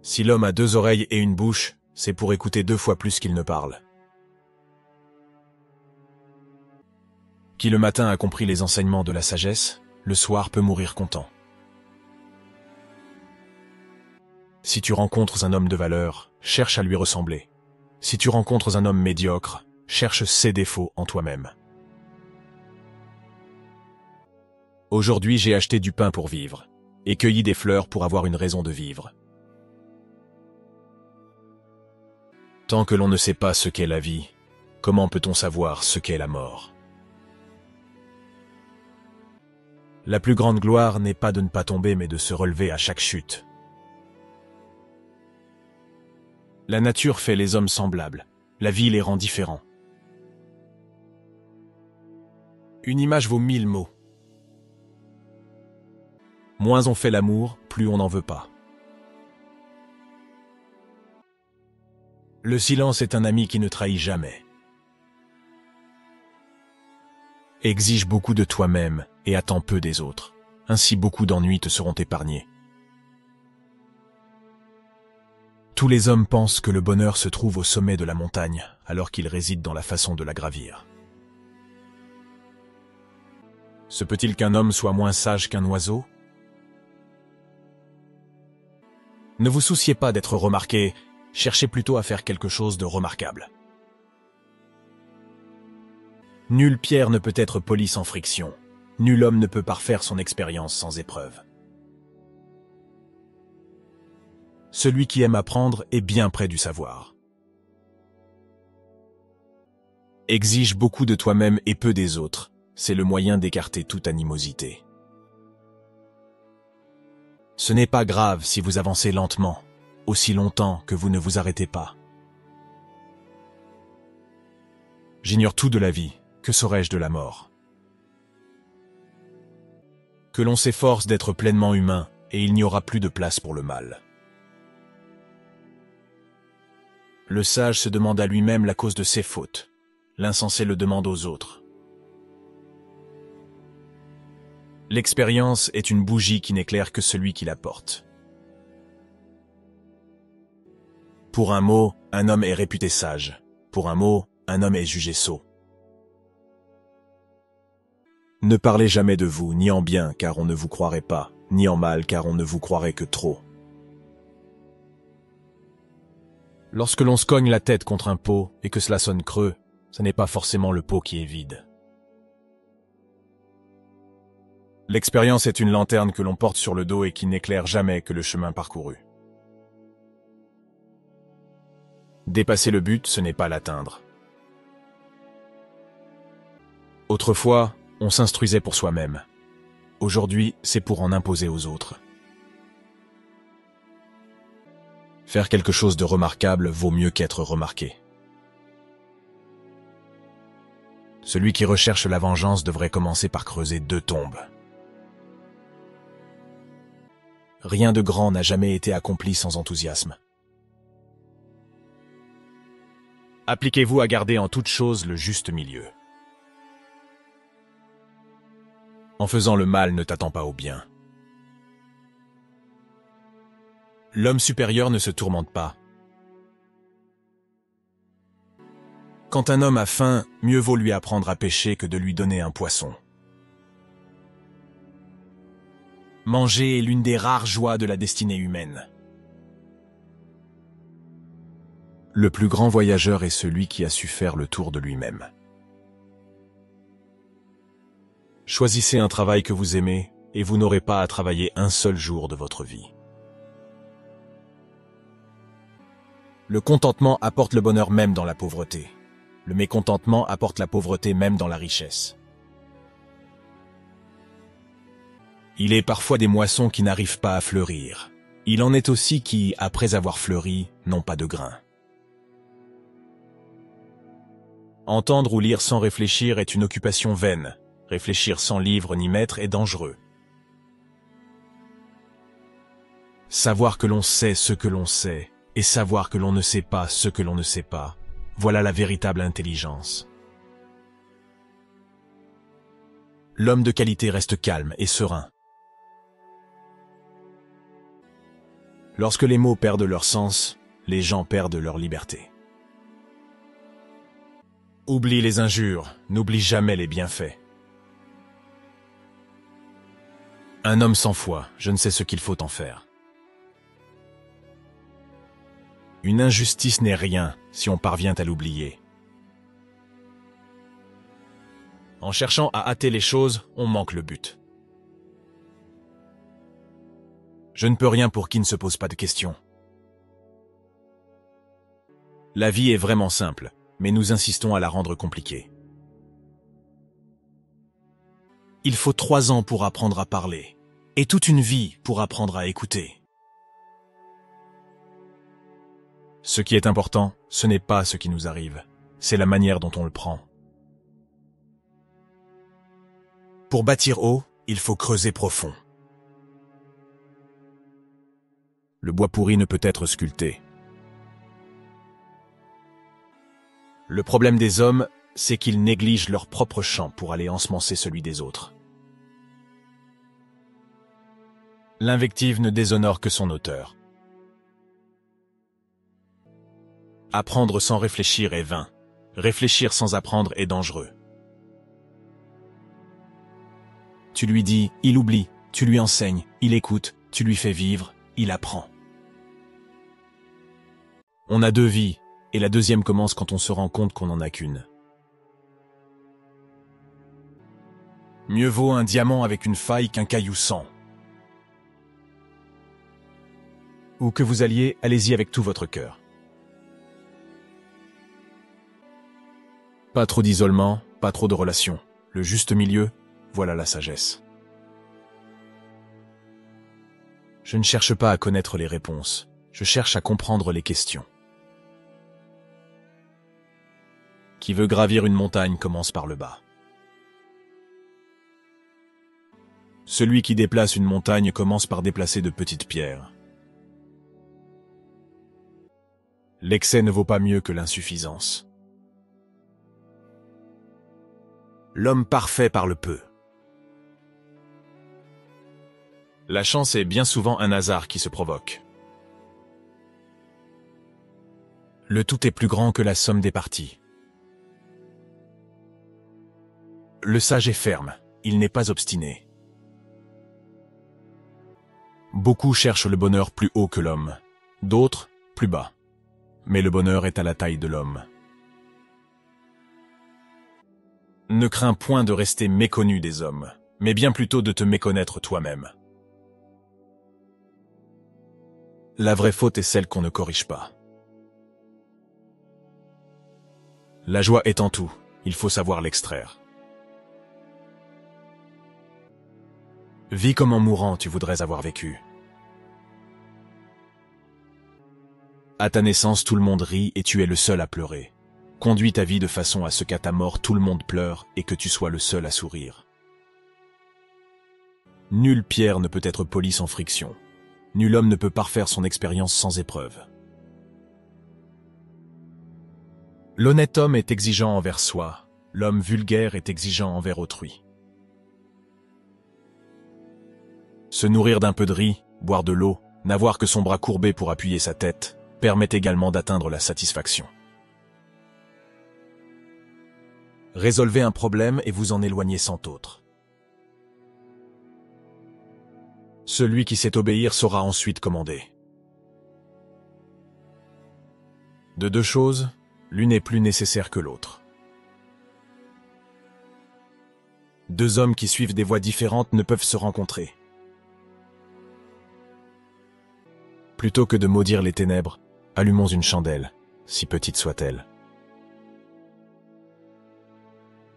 Si l'homme a 2 oreilles et une bouche, c'est pour écouter 2 fois plus qu'il ne parle. Qui le matin a compris les enseignements de la sagesse, le soir peut mourir content. Si tu rencontres un homme de valeur, cherche à lui ressembler. Si tu rencontres un homme médiocre, cherche ses défauts en toi-même. Aujourd'hui, j'ai acheté du pain pour vivre, et cueilli des fleurs pour avoir une raison de vivre. Tant que l'on ne sait pas ce qu'est la vie, comment peut-on savoir ce qu'est la mort? La plus grande gloire n'est pas de ne pas tomber, mais de se relever à chaque chute. La nature fait les hommes semblables, la vie les rend différents. Une image vaut 1000 mots. Moins on fait l'amour, plus on n'en veut pas. Le silence est un ami qui ne trahit jamais. Exige beaucoup de toi-même et attends peu des autres. Ainsi beaucoup d'ennuis te seront épargnés. Tous les hommes pensent que le bonheur se trouve au sommet de la montagne, alors qu'il réside dans la façon de la gravir. Se peut-il qu'un homme soit moins sage qu'un oiseau? Ne vous souciez pas d'être remarqué, cherchez plutôt à faire quelque chose de remarquable. Nulle pierre ne peut être polie sans friction. Nul homme ne peut parfaire son expérience sans épreuve. Celui qui aime apprendre est bien près du savoir. Exige beaucoup de toi-même et peu des autres. C'est le moyen d'écarter toute animosité. Ce n'est pas grave si vous avancez lentement, aussi longtemps que vous ne vous arrêtez pas. J'ignore tout de la vie, que saurais-je de la mort? Que l'on s'efforce d'être pleinement humain, et il n'y aura plus de place pour le mal. Le sage se demande à lui-même la cause de ses fautes. L'insensé le demande aux autres. L'expérience est une bougie qui n'éclaire que celui qui la porte. Pour un mot, un homme est réputé sage. Pour un mot, un homme est jugé sot. Ne parlez jamais de vous, ni en bien, car on ne vous croirait pas, ni en mal, car on ne vous croirait que trop. Lorsque l'on se cogne la tête contre un pot et que cela sonne creux, ce n'est pas forcément le pot qui est vide. L'expérience est une lanterne que l'on porte sur le dos et qui n'éclaire jamais que le chemin parcouru. Dépasser le but, ce n'est pas l'atteindre. Autrefois, on s'instruisait pour soi-même. Aujourd'hui, c'est pour en imposer aux autres. Faire quelque chose de remarquable vaut mieux qu'être remarqué. Celui qui recherche la vengeance devrait commencer par creuser 2 tombes. Rien de grand n'a jamais été accompli sans enthousiasme. Appliquez-vous à garder en toute chose le juste milieu. En faisant le mal, ne t'attends pas au bien. L'homme supérieur ne se tourmente pas. Quand un homme a faim, mieux vaut lui apprendre à pêcher que de lui donner un poisson. Manger est l'une des rares joies de la destinée humaine. Le plus grand voyageur est celui qui a su faire le tour de lui-même. Choisissez un travail que vous aimez et vous n'aurez pas à travailler un seul jour de votre vie. Le contentement apporte le bonheur même dans la pauvreté. Le mécontentement apporte la pauvreté même dans la richesse. Il est parfois des moissons qui n'arrivent pas à fleurir. Il en est aussi qui, après avoir fleuri, n'ont pas de grains. Entendre ou lire sans réfléchir est une occupation vaine. Réfléchir sans livre ni maître est dangereux. Savoir que l'on sait ce que l'on sait, et savoir que l'on ne sait pas ce que l'on ne sait pas, voilà la véritable intelligence. L'homme de qualité reste calme et serein. Lorsque les mots perdent leur sens, les gens perdent leur liberté. Oublie les injures, n'oublie jamais les bienfaits. Un homme sans foi, je ne sais ce qu'il faut en faire. Une injustice n'est rien si on parvient à l'oublier. En cherchant à hâter les choses, on manque le but. Je ne peux rien pour qui ne se pose pas de questions. La vie est vraiment simple, mais nous insistons à la rendre compliquée. Il faut 3 ans pour apprendre à parler, et toute une vie pour apprendre à écouter. Ce qui est important, ce n'est pas ce qui nous arrive, c'est la manière dont on le prend. Pour bâtir haut, il faut creuser profond. Le bois pourri ne peut être sculpté. Le problème des hommes, c'est qu'ils négligent leur propre champ pour aller ensemencer celui des autres. L'invective ne déshonore que son auteur. Apprendre sans réfléchir est vain. Réfléchir sans apprendre est dangereux. Tu lui dis, il oublie, tu lui enseignes, il écoute, tu lui fais vivre, il apprend. On a 2 vies, et la deuxième commence quand on se rend compte qu'on n'en a qu'une. Mieux vaut un diamant avec une faille qu'un caillou sans. Où que vous alliez, allez-y avec tout votre cœur. Pas trop d'isolement, pas trop de relations. Le juste milieu, voilà la sagesse. Je ne cherche pas à connaître les réponses, je cherche à comprendre les questions. Qui veut gravir une montagne commence par le bas. Celui qui déplace une montagne commence par déplacer de petites pierres. L'excès ne vaut pas mieux que l'insuffisance. L'homme parfait parle peu. La chance est bien souvent un hasard qui se provoque. Le tout est plus grand que la somme des parties. Le sage est ferme, il n'est pas obstiné. Beaucoup cherchent le bonheur plus haut que l'homme, d'autres plus bas. Mais le bonheur est à la taille de l'homme. Ne crains point de rester méconnu des hommes, mais bien plutôt de te méconnaître toi-même. La vraie faute est celle qu'on ne corrige pas. La joie est en tout, il faut savoir l'extraire. Vis comme en mourant tu voudrais avoir vécu. À ta naissance, tout le monde rit et tu es le seul à pleurer. Conduis ta vie de façon à ce qu'à ta mort, tout le monde pleure et que tu sois le seul à sourire. Nulle pierre ne peut être polie sans friction. Nul homme ne peut parfaire son expérience sans épreuve. L'honnête homme est exigeant envers soi, l'homme vulgaire est exigeant envers autrui. Se nourrir d'un peu de riz, boire de l'eau, n'avoir que son bras courbé pour appuyer sa tête, permet également d'atteindre la satisfaction. Résolvez un problème et vous en éloignez sans autre. Celui qui sait obéir saura ensuite commander. De 2 choses, l'une est plus nécessaire que l'autre. 2 hommes qui suivent des voies différentes ne peuvent se rencontrer. Plutôt que de maudire les ténèbres, allumons une chandelle, si petite soit-elle.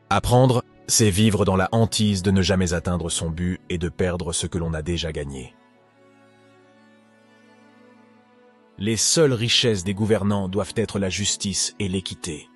Apprendre, c'est vivre dans la hantise de ne jamais atteindre son but et de perdre ce que l'on a déjà gagné. Les seules richesses des gouvernants doivent être la justice et l'équité.